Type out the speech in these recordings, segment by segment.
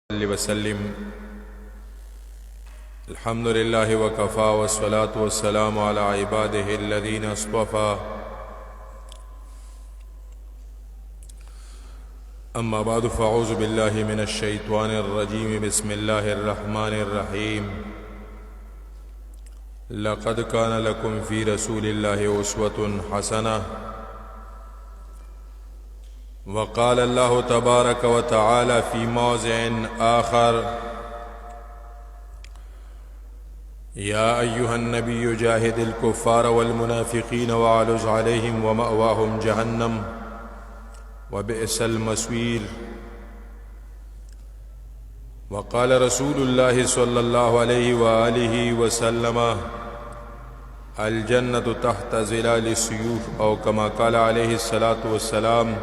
وسلم. الحمد لله وكفى والصلاة والسلام على عباده الذين اصطفى. أما بعد فأعوذ بالله من الشيطان الرجيم. بسم الله الرحمن الرحيم. لقد كان لكم في رسول الله أسوة حسنة. وقال الله تبارك وتعالى في موضع آخر: يا أيها النبي جاهد الكفار والمنافقين واغلظ عليهم ومأواهم جهنم وبئس المصير. وقال رسول الله صلى الله عليه وآله وسلم: الجنة تحت ظلال السيوف، أو كما قال عليه الصلاة والسلام: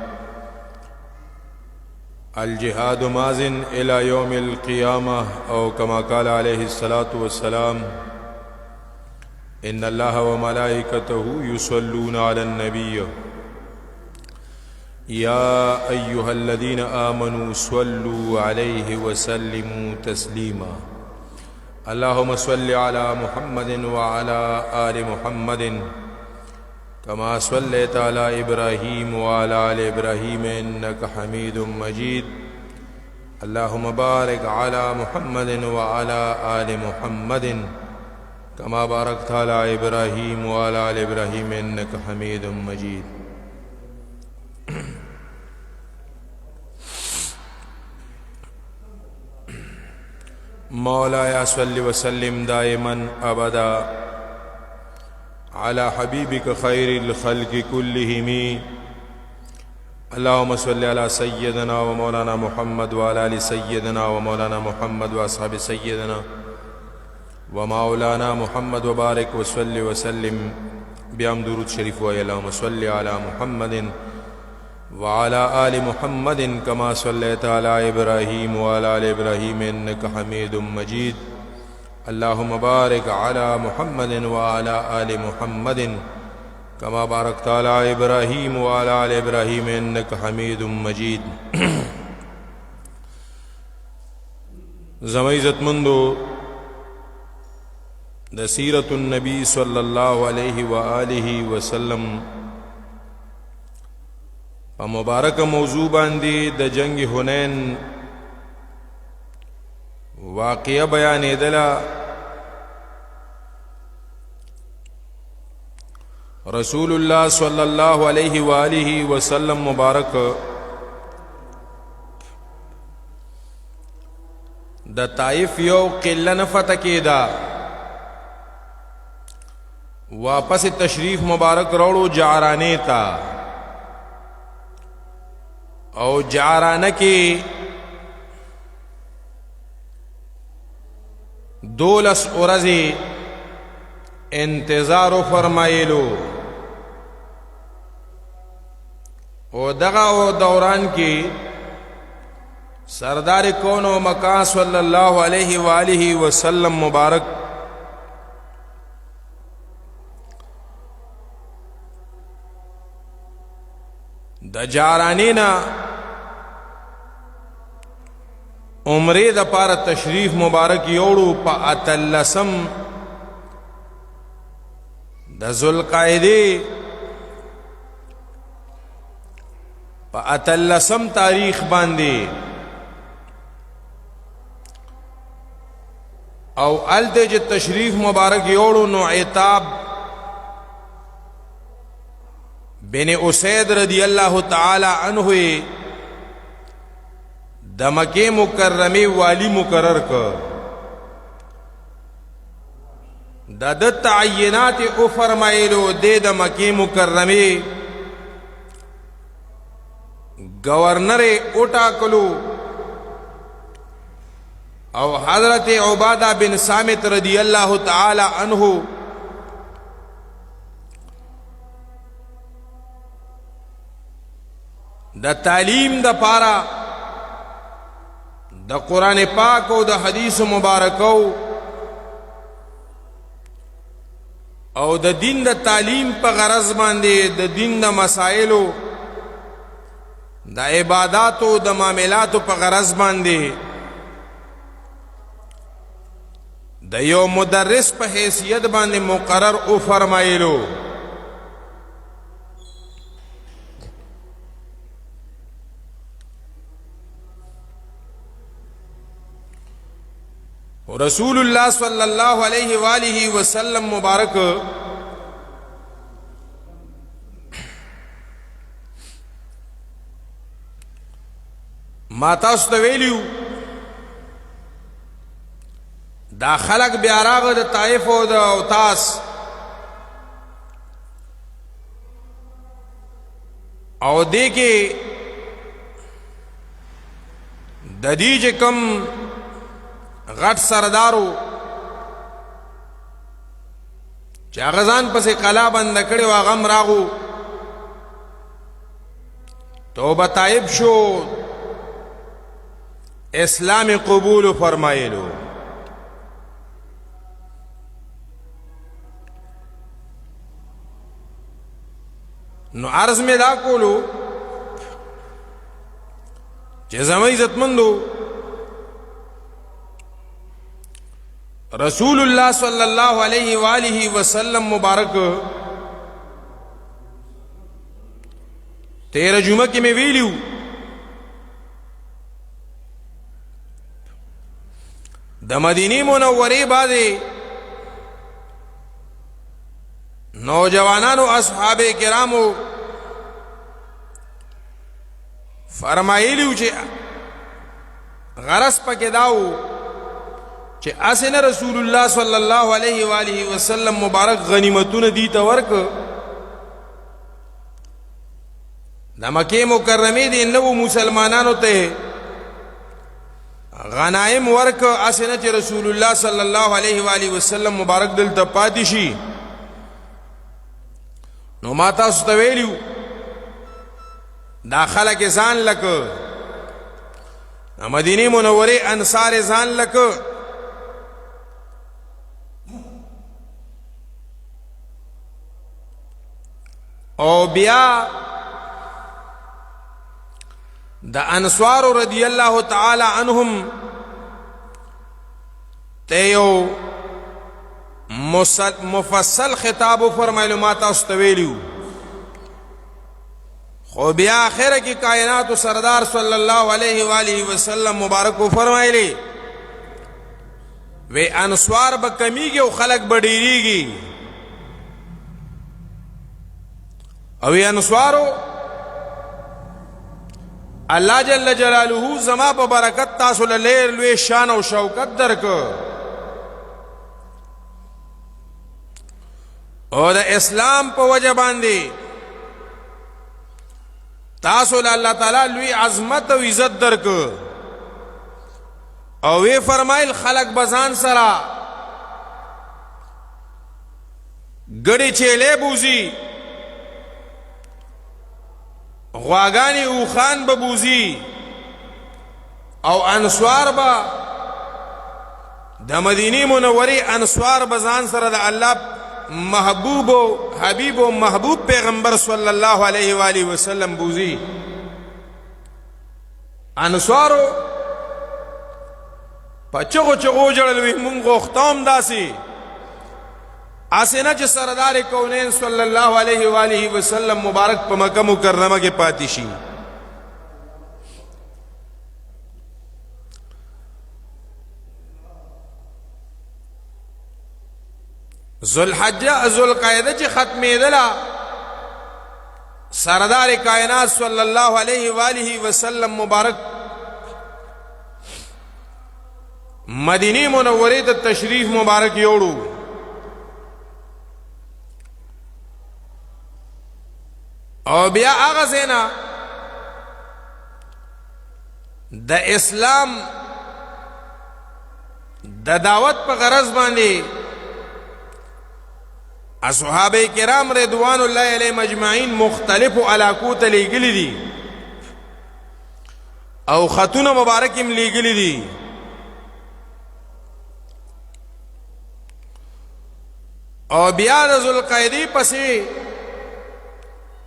الجهاد ماضٍ إلى يوم القيامة، أو كما قال عليه الصلاة والسلام: إن الله وملائكته يصلون على النبي يا أيها الذين آمنوا صلوا عليه وسلموا تسليما. اللهم صل على محمد وعلى آل محمد كما صليت على إبراهيم وعلى آل إبراهيم إنك حميد مجيد. اللهم بارك على محمد وعلى آل محمد كما باركت على إبراهيم وعلى آل إبراهيم إنك حميد مجيد. مولاي صل وسلم دائما أبدا على حبيبك خير الخلق كلهم. اللهم صل على سيدنا ومولانا محمد وعلى آل سيدنا ومولانا محمد وأصحاب سيدنا ومولانا محمد وبارك وصل وسلم بأم درود شريف. اللهم صل على محمد وعلى آل محمد كما صليت على إبراهيم وعلى آل إبراهيم إنك حميد مجيد. اللهم بارك على محمد وعلى آل محمد كما باركت على إبراهيم وعلى آل إبراهيم إنك حميد مجيد. زما عزت مندو د سیرت النبی صلی الله علیه و آله وسلم په مبارک موضوع باندې د جنگ حنین واقعه بیانېدله. رسول الله صلی الله علیه و آله وسلم مبارک د طائف یو قله نه فتح کېده، واپس تشریف مبارک راوړو جعرانه تا، او جعرانه کې 12 ورځې انتظار فرمایلو، او دغه دوران کې سردار کون و مکان صلی الله علیه و آله وسلم مبارک د جعرانینا عمره د پاره تشریف مبارک یوړو په اتلسم د ذوالقعده په اتلسم تاریخ باندې، او الته چې تشریف مبارک یوړو نو عتاب بن اسید رضی اللہ تعالی عنہ د مکه مکرمه والی مقرر کړ. د تعینات او فرمایلو د مکه مکرمه گورنر او ټاکلو، او حضرت عبادہ بن صامت رضی اللہ تعالی عنہ د تعلیم د پارا د قرآن پاک او د حدیث مبارکو او د دین د تعلیم په غرض باندې د دین د مسائلو د عباداتو د معاملاتو په غرض باندې د یو مدرس په حیثیت باندې مقرر او فرمایلو. رسول الله صلی الله علیه و آله وسلم مبارک ما تاسو ته ویلیو دا خلق بیا راغه د طائف او د اوتاس او دې کې د دې چې کوم غټ سردارو چې هغه ځان پسې قلا بند کړي و هغه هم راغو توبه طائب شو اسلام قبول فرمایلو. نو عرض میں دا کولو چې زما عزتمندو رسول الله صلی الله علیه و آله وسلم مبارک 13 جمعه کې مې ویلیو د مدینه منورې باندې نوجوانانو اصحاب کرامو فرمایلیو چې غرض پکې داو چې اسنه رسول الله صلی الله علیه و آله وسلم مبارک غنیمتونه دي ته ورک د مکه مکرمه دي نو مسلمانانو ته غنائم ورک اسنه چې رسول الله صلی الله علیه و آله وسلم مبارک دلته پاتې شي. نو ما تاسو ته ویلیو دا خلک ځان لکه مدینه منورې انصار ځان لکه او بیا د انصار رضی الله تعالی عنهم ته یو مفصل خطاب فرمایلو ما تاسو ته ویلیو. خو بیا اخره کې کائنات سردار صلی الله علیه و آله وسلم مبارک فرمایلی وی انصار به کمیږي او خلق به ډیریږي او انصارو الله جل جلاله زما په برکت تاسو له لیر لوی شان او شوکت درک او د اسلام په وجه باندې تاسو له الله تعالی لوی عظمت او عزت درک او وی فرمایل خلق بزان سرا ګړي چيله بوزي غواګانی او خان ببوزی او انصار با د مدینه منورې انصار بزان سره د الله محبوب او حبیب او محبوب پیغمبر صلی الله علیه و آله وسلم بوزی. انصارو پچغو چغو جړل وی مونږ غوښتم داسي اسنه چې سردار کونین صلی الله علیه و آله وسلم مبارک په مکه مکرمه کې پاتې شي. ذوالحجه ذوالقعده چې ختمې دلا سردار کائنات صلی الله علیه و آله وسلم مبارک مدینه منورې ته تشریف مبارک یوړو. او بیا هغه زینا د اسلام د دعوت په غرض باندې اصحاب کرام رضوان الله علیهم اجمعین مختلف علاقو ته لېږلي دي او خطونه مبارک هم لېږلي دي. او بیا د ذوالقعدې پسې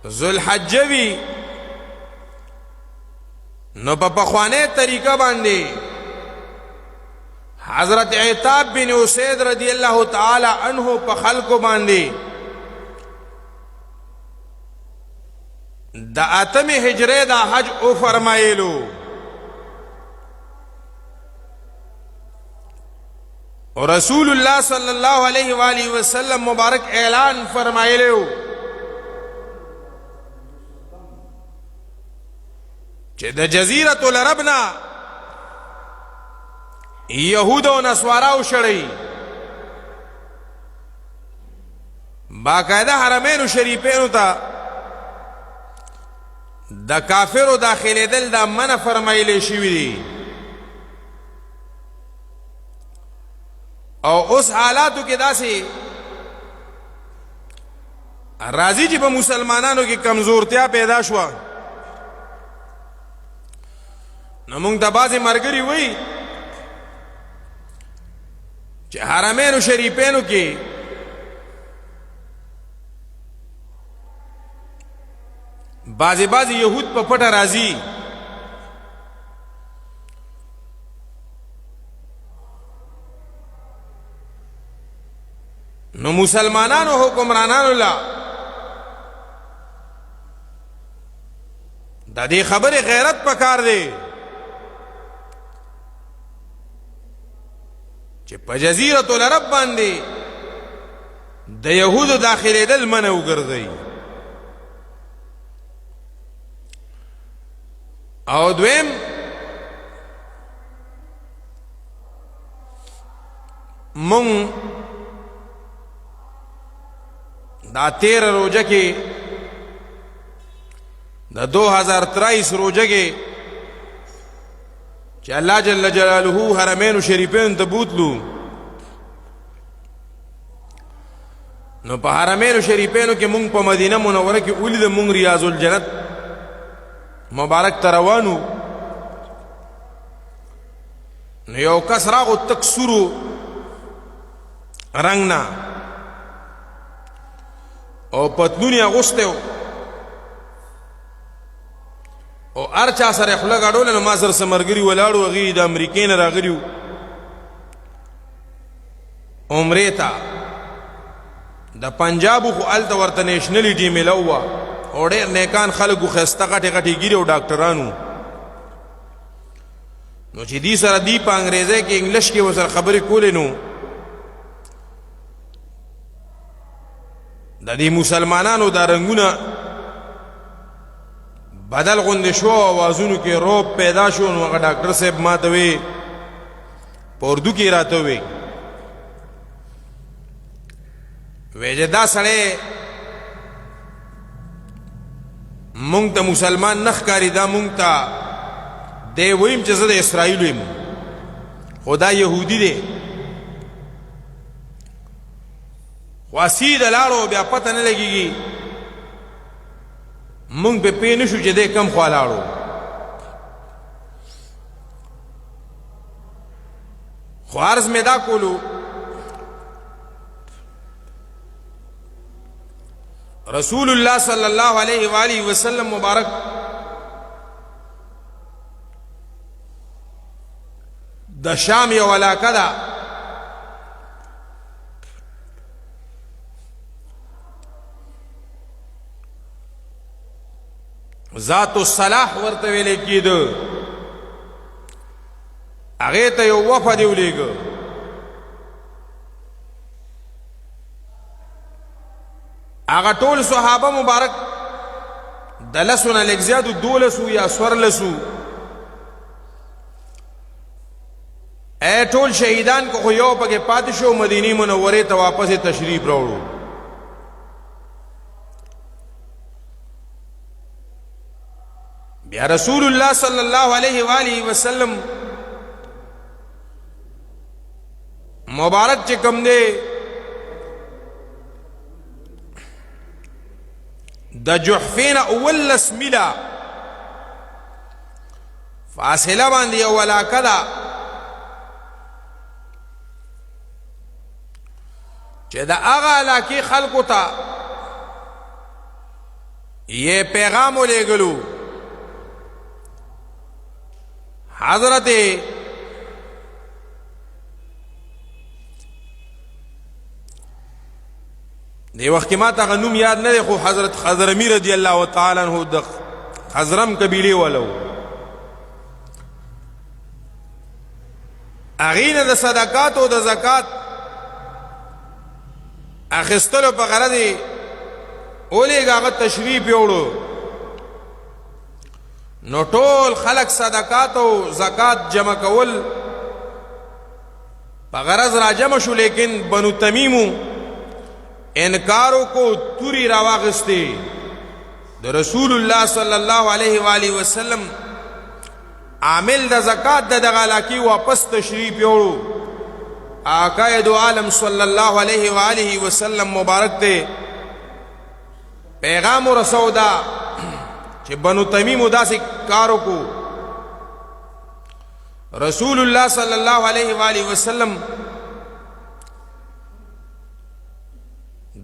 ذوالحجه وی نو په پخوانه طریقه باندې حضرت عتاب بن اسید رضی اللہ تعالی عنہ په خلکو باندې د اتم هجره دا حج او فرمایلو اور رسول اللہ صلی اللہ علیہ وآلہ وسلم مبارک اعلان فرمایلو چې د جزیرۃ العرب نه یهود او نصاراو شړی باقاعده حرمین شریفینو ته د کافرو داخله دل د منع فرمایلی شوی دی او اوس حالاتو کې داسې راځي چې په مسلمانانو کې کمزورتیا پیدا شوه نو موږ د بعضې ملګري وایي چې حرمینو شریفینو کې بعضې یهود په پټه راځي نو مسلمانانو حکمرانانو لا د دې خبرې غیرت پکار دی چې په جزیرۃ العرب باندې د یهودو داخلېدل منع وګرځوي او دویم مونږ دا 13 روزه کې د 2023 روزه کې چې الله جل جلاله حرمین شریفین ته بوتلو نو په حرمین شریفینو کې مونږ په مدینه منوره کې ولید مونږ ریاض الجنت مبارک تروانو نو یو کس راغو تک سورو رنگنا او پتلونی اغوسته او ارچا سره خلک اډول نو ما سره سمرګری ولاړو غي د امریکای نه راغلیو عمره ته د پنجاب خو الته ورته نېشنلټي ملوه او ډېر نیکان خلکو خسته غټي غټي ګيري او ډاکټرانو نو چې دې سره دی په انګريزي کې انګلیش کې وسره خبرې کولې نو د دې مسلمانانو دا رنگونه بدل غوندې شو اوازونو کې روب پیدا شو نو هغه ډاکټر صاحب ما ته وی په اردو کې راته وی وجدا سره مونږ ته مسلمان نخ کاری دا مونږ ته دی ویم چې زه د اسرائیل ویم خدا يهودي دی واسید لاړو بیا پته نه لګيږي مونږ په پې نشو چې دی کم خوا لاړو خو عرض مې دا کولو رسول الله صلی الله علیه و آله وسلم مبارک د شام یو علاقه ده ذات الصلاح ورته ویل کېده هغه ته یو وفد ولېږه هغه ټول صحابه مبارک د لسونه لږ زیاتو 12 یا 14 ټول شهیدان کو خو یو پکې پاتې شو مدینه منوره ته واپس تشریف راوړو بیا رسول الله صلی الله علیه و آله وسلم مبارک چې کوم دی د جحفین اول اسملا فاصله باندې اولا کدا چې دا هغه علاقې خلکو ته یې پیغام ولېږلو حضرت دی وخت کې ما ته غنوم یاد نه دی، خو حضرت خضرمی رضی الله تعالی عنہ د خضرم قبیله ولو اغینه د صدقات او د زکات اخستلو په غرض اولیږه هغه تشریف یوړو. نو ټول خلق صدقات او زکات جمع کول په غرض را جمع شو، لیکن بنو تمیمو انکارو کو توری راواغستی د رسول الله صلی الله علیه و آله وسلم عامل د زکات د دغه علاقې واپس تشریف یوړو. آقا دو عالم صلی الله علیه و آله وسلم مبارک ته پیغام ورسو دا چې بنو تمیم داسې کارو کو. رسول الله صلی الله علیه و آله وسلم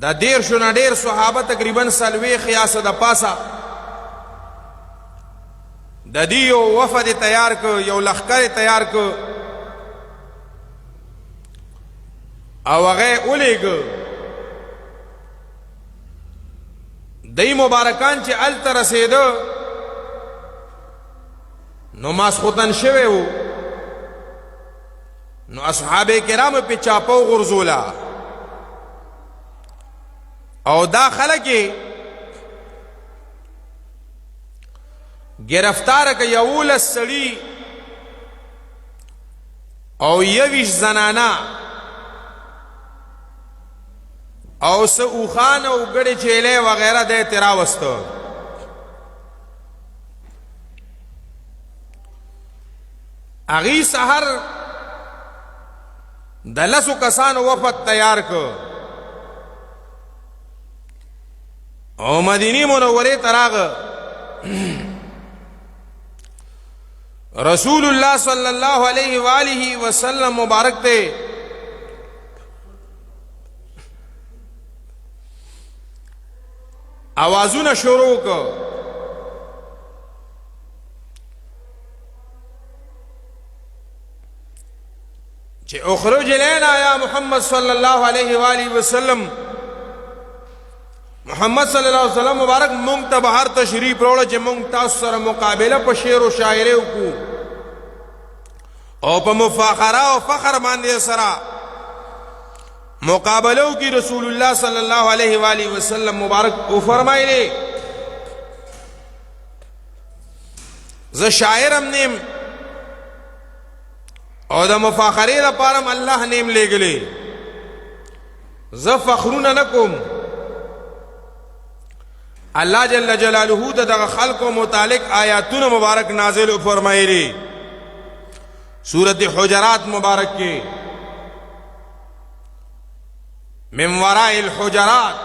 د دیر شو نه ډیر صحابه تقریبا سلويخ یا صد پاسا د دیو وفد تیار کو، یو لخر تیار کو او هغه اولیګ دای مبارکان چې ال تر رسیدو نو ماسختن شوه وو. نو اصحاب کرام په چاپو غرزولا او دا خلک گرفتار که یولس سړي او یویش زنانا او سه اوخان او ګړې چیلې وغیرہ د تراوستو. اغي سحر د لسو کسانو وفد تیار کو او مدینی منوره تراغ. رسول الله صلی الله علیه و آله وسلم مبارک ته آوازونه شروع کو چې اخرج لنا یا محمد صلی الله علیه و آله وسلم. محمد صلی الله علیه وسلم مبارک مونږ ته بهر تشریف راوړل چې مونږ تاسو سره مقابله په شعر او شاعري وکړو او په مفاخره او فخر باندې سره مقابله وکړي. رسول الله صلی الله علیه و آله وسلم مبارک او فرمایلی ز شاعرم نیم او د مفاخره لپاره الله نیم لګلې، ز فخرونه نکوم. الله جل جلاله دغه خلقو متعلق آیاتونه مبارک نازل فرمایلی. سورۃ حجرات مبارک کې من وراء الحجرات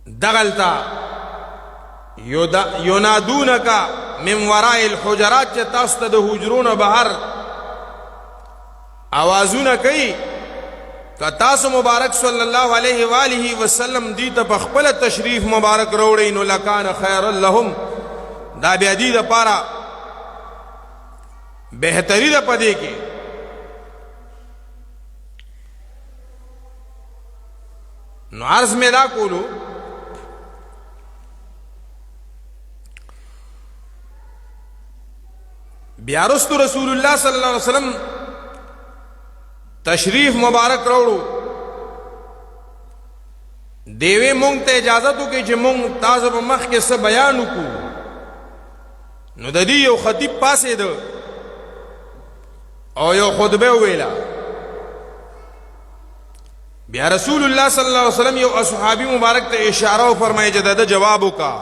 دغلتا ینادونک من وراء الحجرات چې تاسو ته د حجرونو بهر آوازونه کوي. تاسو مبارک صلی الله علیه و آله وسلم دی ته خپل تشریف مبارک وروړي نو لکان خیر لهم، دا بیا دی د پاره بهتري ده پدې کې. نو عرض مې دا کولو بیا رسول الله صلی الله علیه وسلم تشریف مبارک راوړو. دیوی مونږ ته اجازه تو کې چې مونږ تاسو په مخ کې څه بیان وکړو. نو د دې یو خطیب پاسې ده او یو خطبه ویلا. بیا رسول الله صلی الله علیه وسلم یو صحابي مبارک ته اشاره او فرمایي چې د جواب وکا.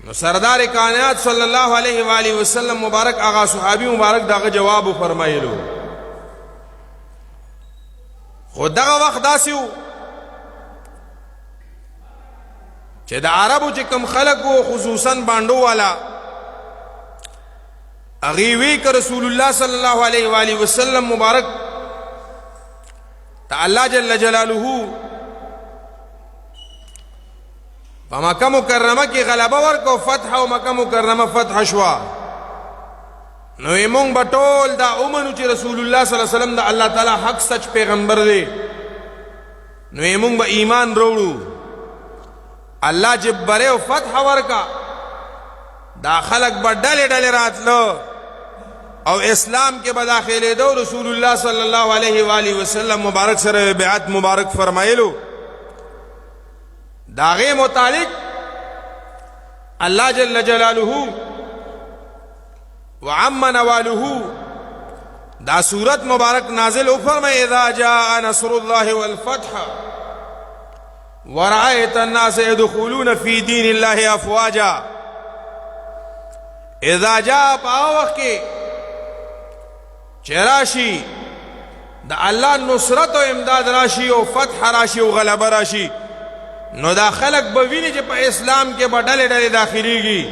نو سردار کائنات صلی الله علیه و آله وسلم مبارک آغا صحابی مبارک داغه جواب فرمایلو. خود دغه وخت داسیو چې د عربو چې کم خلقو خصوصا باندو والا اغي وی ک رسول الله صلی الله علیه و آله وسلم مبارک تعالی جل جلاله مکہ مکرمہ کی غلبہ ورکو فتح او مکہ مکرمہ فتح شوا. نو مونږ به ټول دا ومنو چې رسول الله صلی الله علیه وسلم د الله تعالی حق سچ پیغمبر دی، نو مونږ به ایمان وروړو. الله چې بره او فتح ورکا دا خلق به ډلې ډلې راتلو او اسلام کې به داخلېدو. رسول الله صلی الله علیه و آله وسلم مبارک سره بیعت مبارک فرمایلو. داغه متعلق الله جل جلاله وعم نواله دا سورت مبارک نازل او فرمائے اذا جاء نصر الله والفتح ورأيت الناس يدخلون في دين الله افواجا. اذا جاء پاوخ کے چراشی دا اللہ نصرت و امداد راشی و فتح راشی و غلبہ راشی، نو دا خلق بوینی چی پا اسلام کے با ڈلے ڈلے داخلی گی.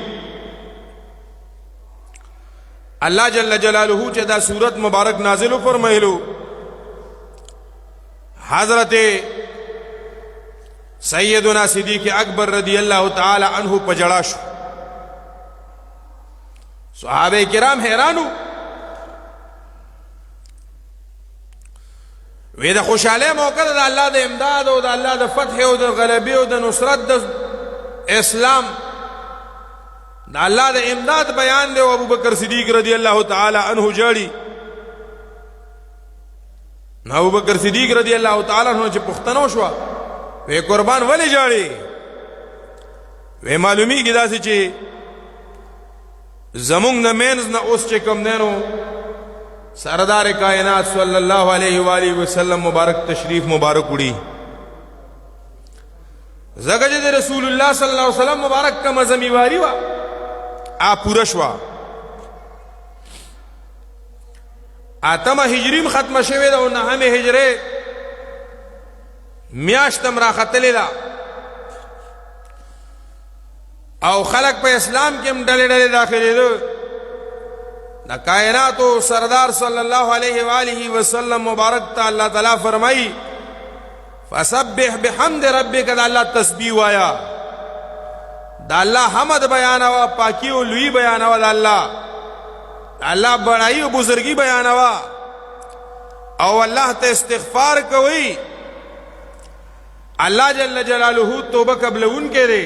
اللہ جل جلالہ چی دا سورت مبارک نازل فرمائلو. حضرت سیدنا صدیق اکبر رضی اللہ تعالی عنہ پجڑا شو. صحابہ کرام حیرانو، وی دا خوشحالی موقع دا اللہ دا امداد او دا اللہ دا فتح او دا غلبی او دا نصرت دا اسلام دا اللہ دا امداد بیان دے. ابو بکر صدیق رضی اللہ تعالی عنہ جاڑی. ابو بکر صدیق رضی اللہ تعالی عنہ چی پختنو شوا، وی قربان ولی جاڑی؟ وی معلومی کی دا سی چی زمونگ نا مینز نا اس چی کم دینو سردار کائنات صلی اللہ علیہ وآلہ وسلم مبارک تشریف مبارک اڑی. زگجد رسول اللہ صلی اللہ علیہ وسلم مبارک کا مزمی واری وا آپ پورا شوا. آتم ہجریم ختم شوی دا و نحم ہجرے میاشتم را خطلی دا او خلق پہ اسلام کم ڈلے ڈلے داخلی دا. دا کائنات و سردار صلی اللہ علیہ وآلہ وسلم مبارک تا اللہ تعالیٰ فرمائی فسبح بحمد ربک. دا اللہ تسبیح وایا، دا اللہ حمد بیانوا، پاکی و لوی بیانوا، دا اللہ بڑائی و بزرگی بیانوا او اللہ تا استغفار کوئی. اللہ جل جلالہ توبہ قبل ان کے دے.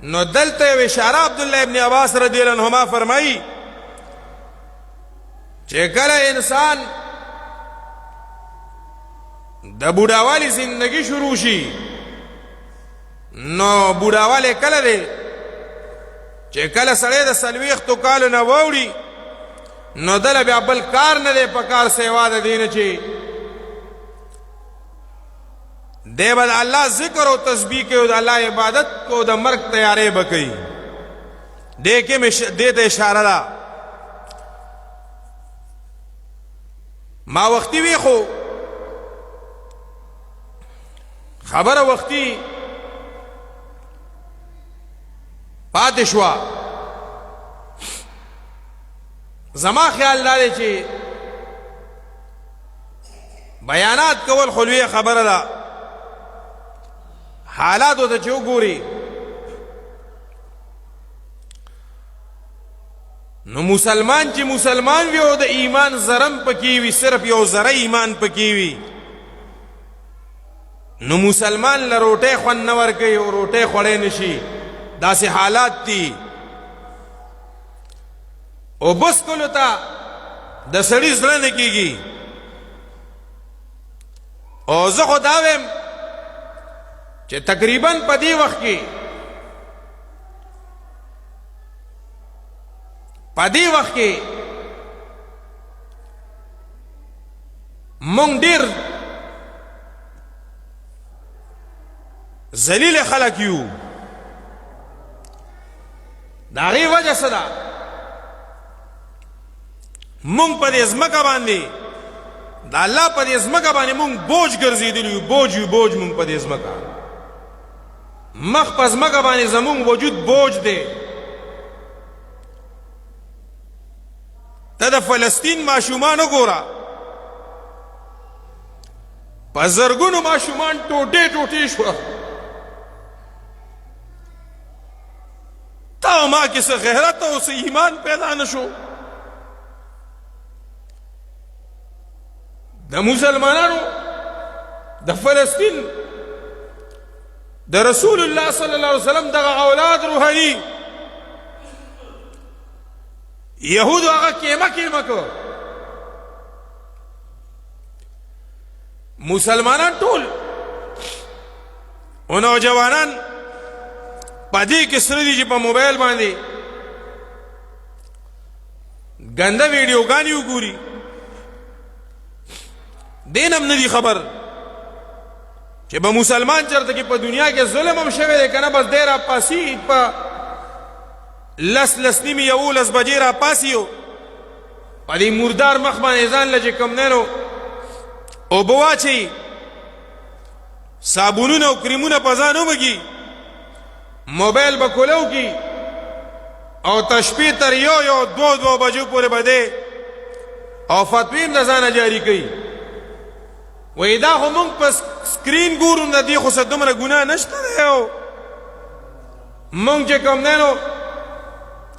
نو دلتے و اشارہ عبداللہ ابن عباس رضی اللہ عنہما فرمائی چه کله انسان د بوډاوالی زندگی شروع شي، نو بوډاوالی کله دی چې کله سړی د څلوېښتو کالو نه واوړي، نو دله بیا بل کار نه دی پکار سیوا د دې نه چې دی به د الله ذکر او تسبیح کوي او د الله عبادت کو د مرګ تیارې به کوي. دې ته اشاره ده. ما وقتی وی خو خبر وقتی پاتې شوا. زما خیال داره چې بیانات کول خلوی خبره ده، حالاتو ته چې وګوري نو مسلمان چې مسلمان وي او د ایمان زرم پکې وي، صرف یو ذره ایمان پکې وي، نو مسلمان له روټۍ خوند نه ورکوي او روټۍ خوړی نشي. داسې حالات دي. او بس کولو ته د سړي زړه نه کېږي. او زه خو دا ویم چې تقریبا په دې وخت کې مونږ ډېر ذلیل خلک یو. د هغې وجه څه ده؟ مونږ په دې ځمکه باندې د الله په دې ځمکه باندې مونږ بوج ګرځېدلي یو. بوج مونږ په دې ځمکه مخ په ځمکه باندې زمونږ وجود بوج دی. ته د فلسطین ماشومان وګوره، په زرګونو ماشومان ټوټې ټوټې شوه. تا او ما کې څه غیرت او څه ایمان پیدا نشو. د مسلمانانو د فلسطین د رسول الله صلی الله علیه وسلم دغه اولاد روحاني یهودو هغه کیمه کو. مسلمانان ټول او نوجوانان پدې کې سره دي چې په موبایل باندې ګنده ویډیوګانې وګوري، دینم نه دي خبر چې به مسلمان چرته کې په دنیا کې ظلم هم شوی دی کنه. بس دی را پاسي په لس نیمې 11 بجې را پاسي په دې مردار مخ باندې ځان له چې کوم نه اوبه واچوي، صابونونه او کریمونه په ځان ومږي، موبایل به کولو کی او تشبیه تر یو 2 بجو پورې بده او فتویم د ځانه جاری کوي. وای دا خو مونږ په سکرین ګورو نه دی، خو څه دومره ګناه نشته دی. او مونږ چې کوم نه نو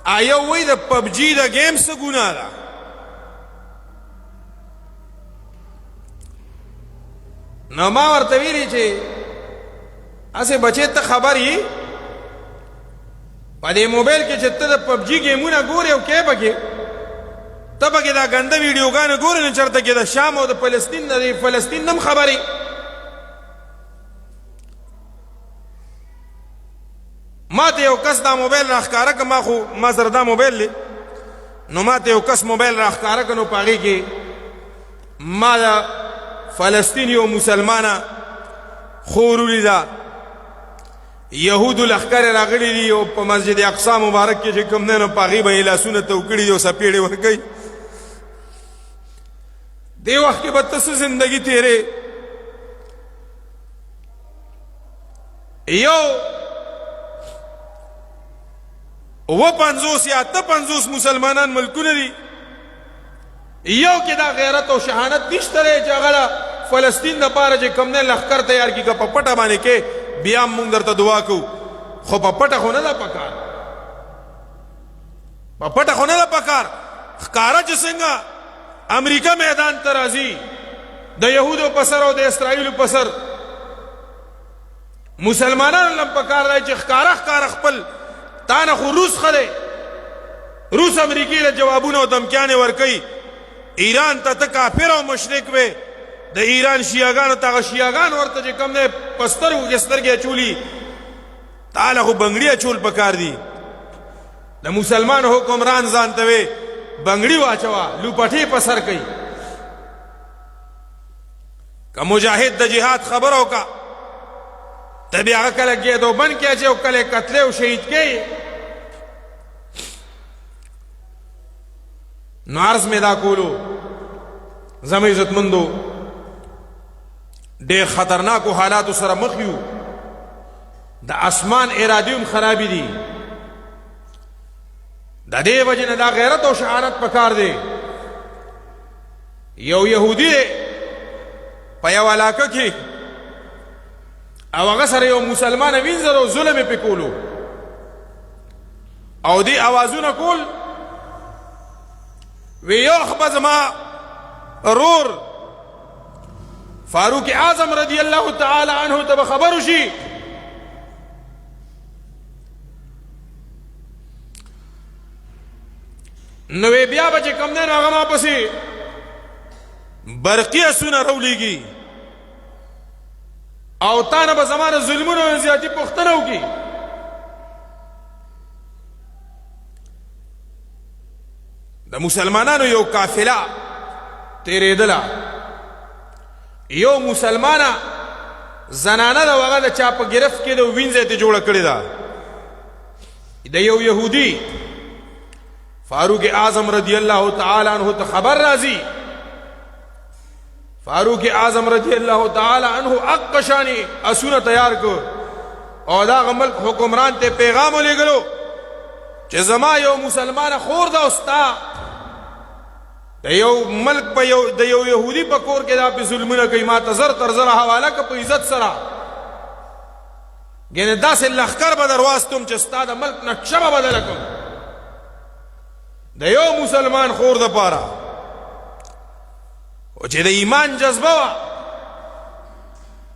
آیا وای د پبجي د گیم څه ګناه ده؟ نو ما ورته ویلي چې اسې بچې ته خبر یې په دې موبایل کې چې ته د پبجي گیمونه ګورې او کې پکې ته پکې دا ګنده ویډیوګانې ګورې نو چېرته کې د شام او د فلسطین د فلسطین نه هم خبرې. ما ته یو کس دا موبایل راښکاره که ما سره دا موبایل دی، نو ما ته یو کس موبایل راښکاره که نو په هغې کې ما د فلسطین یو مسلمانه خور ولیده، یهودو لښکرې راغلي دي او په مسجد اقصی مبارک کې چې کوم دی نو په هغې به یې لاسونه تو کړي دي او څپېړې ورکوي. دې وخت کې به ته څه زندګي تېرې؟ یو 50 یا 50 مسلمانان ملکونه دي، یو کې دا غیرت او شهانت نشته دی چې هغه فلسطین دپاره چې کوم دی لښکر تیار کړي. که په پټه باندې کې بیا مونږ درته دعا کوو، خو په پټه خو نه ده پکار، په پټه خو نه ده پکار. ښکاره چې څنګه امریکا میدان ته راځي د یهودو په سر او د اسرائیلو په سر، مسلمانانو لم پکار دی چې ښکاره خپل تانه خو روس ښه دی، روس امریکې له جوابونه او دمکیانې ورکوي. ایران ته ته کافر او مشرک وې، د ایران شیعاګانو ته هغه شیعاګان ورته چې کوم دی په سترګو کې سترګې اچولي، تاله خو بنګړي اچول پکار دي. د مسلمان حکمران ځان ته وې بنګړي واچوه، لوپټې په سر کوي. که مجاهد د جهاد خبر وکړه ته بیا هغه کله ګیدو بند کې اچوي او کله یې قتلې او شهید کوي. نو عرض مې دا کولو زموږ عزتمندو ډېر خطرناکو حالاتو سره مخ یو، د اسمان ارادې هم خرابې دي. د دې وجې نه دا غیرت او شهادت پکار دی. یو یهودي دی په یو علاقه کې او هغه سره یو مسلمان وینځر او ظلم یې پې کولو او دې اوازونه کول وی یو خو به زما رور فاروق اعظم رضی الله تعالی عنہ ته به خبر وشي نو بیا به چې کوم دی نو هغه ما پسې برقي اسونه راولیږي او تا نه به زما د ظلمونو او زیاتي پوښتنه وکړي. د مسلمانانو یو قافله تیرېدله، یو مسلمانه زنانه ده هغه د چا په گرفت کې د وینځه یې جوړه کړې ده. د یو یهودي فاروق اعظم رضی الله تعالی عنہ ته خبر راځي، فاروق اعظم رضی الله تعالی عنہ اقشانی اسونه تیار کو او دا ملک حکمران ته پیغام ولېږلو چې زما یو مسلمان خور ده استا د یو ملک په یو د یو یهودي په کور کې دا په ظلمونه کوي، ما ته زر تر زر حواله که په عزت سره ګینه داسې لښکر به در واستوم چې ستا د ملک نقشه به بدله کړم د یو مسلمان خور دپاره او چې د ایمان جذبه وه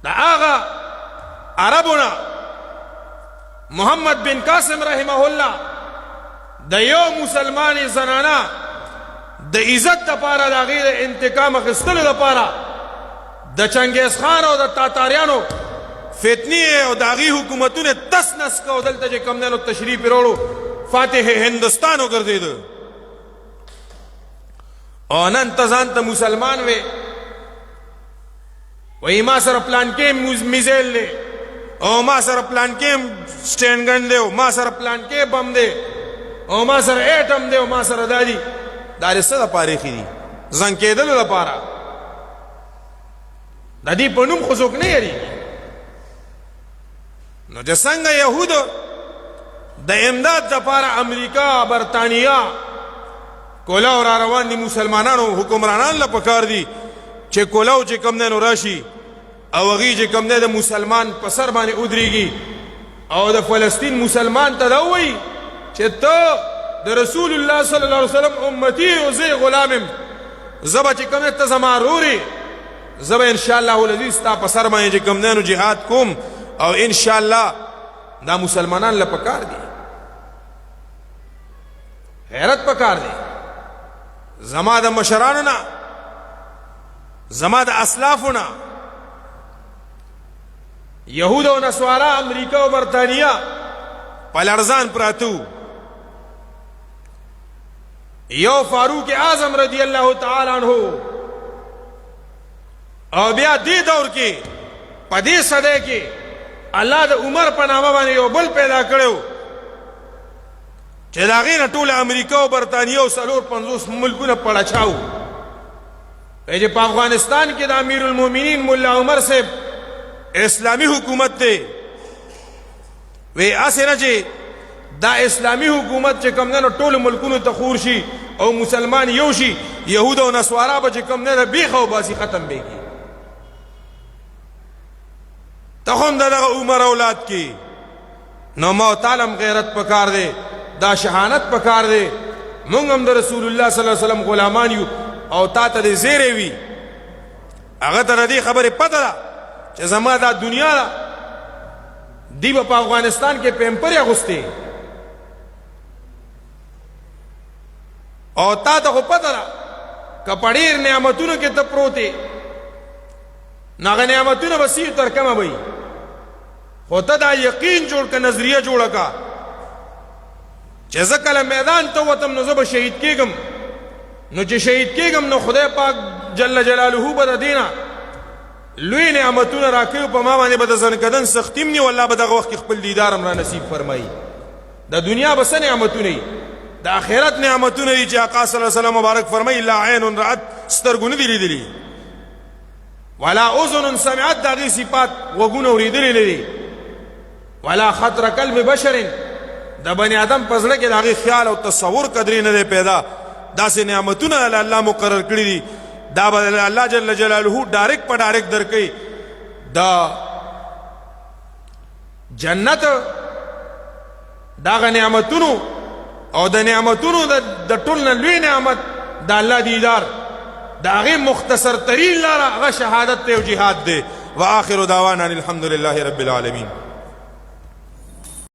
د هغه عربو نه محمد بن قاسم رحمه الله د یو مسلمان زنانه د عزت دپاره د هغې د انتقام اخیستلو دپاره د چنګیز خان او د تاتاریانو فتنې او د هغې حکومتونه تس نس کو دلته چې کوم دی نو تشریف یې راوړو فاتح هندوستان وګرځېده او نن ته ځان ته مسلمان وې وایي ما سره پلانکې میزیل دی او ما سره پلانکې سټینډ ګن دی او ما سره پلانکې بم دی او ما سره ایټم دی او ما سره دا دي دا د څه دپاره ایښي دي زنګ کېدلو دپاره د دې په نوم خو څوک نه یېرېږي نو چې څنګه یهودو د امداد دپاره امریکا برطانیه کولاو را روان دي مسلمانانو حکمرانان له پکار دي چې کولاو چې کوم دی نو راشي او هغې چې کوم دی د مسلمان په سر باندې ودرېږي او د فلسطین مسلمان ته دا ووایي چې ته د رسول الله صلی الله علیه وسلم امتی او زه غلام یم زه به چې کوم دی ته زما ورور یې زه به انشاءالله العزیز ستا په سر باندې چې کوم دی نو جهاد کوم او انشاءالله دا مسلمانان له پکار دي غیرت پکار دی زما د مشرانو نه زما د اسلافو نه یهود او نصارا امریکا او برطانیه په لړزان پراته وو یو فاروق اعظم رضی الله تعالی عنہ او بیا دې دور کې په دې صدی کې الله د عمر په نامه باندې یو بل پیدا کړو چې د هغې نه ټوله امریکا او برطانیه او 450 ملکونه پړچاو چې په افغانستان کې د امیر المؤمنین ملا عمر صاحب اسلامی حکومت دی وی هسې نه چې دا اسلامی حکومت چې کوم دی نو ټولو ملکونو ته خور شي او مسلمان یو شي یهود او نصوارا به چې کوم دی د بیخه وباسي ختم به کړي ته هم د دغه عمر اولاد کې نو ما تعالی هم غیرت پکار دی دا شهانت پکار دی مونږ هم د رسول الله صلی الله علیه وسلم غلامان یو او تا ته دې زیری وي هغه ته د دې خبرې پته ده چې زما دا دنیا ده دی به په افغانستان کې پیمپرې اغوستې او تا ته خو پته ده که په ډېر نعمتونو کې ته پروت یې نو هغه نعمتونه به سیو تر کمه به وي خو ته دا یقین جوړ که نظریه جوړه که چې زه کله میدان ته وتم نو زه به شهید کېږم نو چې شهید کېږم نو خدای پاک جل جلاله به د دې نه لوی نعمتونه راکوي په ما باندې به د زنکدن سختي م ني والله به دغه وخت کې خپل دیدار هم را نصیب فرمایي د دنیا به څه نعمتونه وي د آخرت نعمتونه دي چې آقا صلی الله علیه وسلم مبارک فرمایي لا عین رأت سترګو نه دي لیدلي ولا اذن سمعت د هغې صفات غوږونه اورېدلي نه دي ولا خطر قلب بشر د بني آدم په زړه کې د هغې خیال او تصور قدرې نه دی پیدا داسې نعمتونه الله مقرر کړي دي دا به الله جل جلاله ډایرکټ په ډایرکټ درکوي دا جنت دا هغه نعمتونو او د نعمتونو د ټول نه لوی نعمت د الله دیدار د هغې مختصر ترین لاره هغه شهادت دی او جهاد دی واخر دعوانا الحمد لله رب العالمین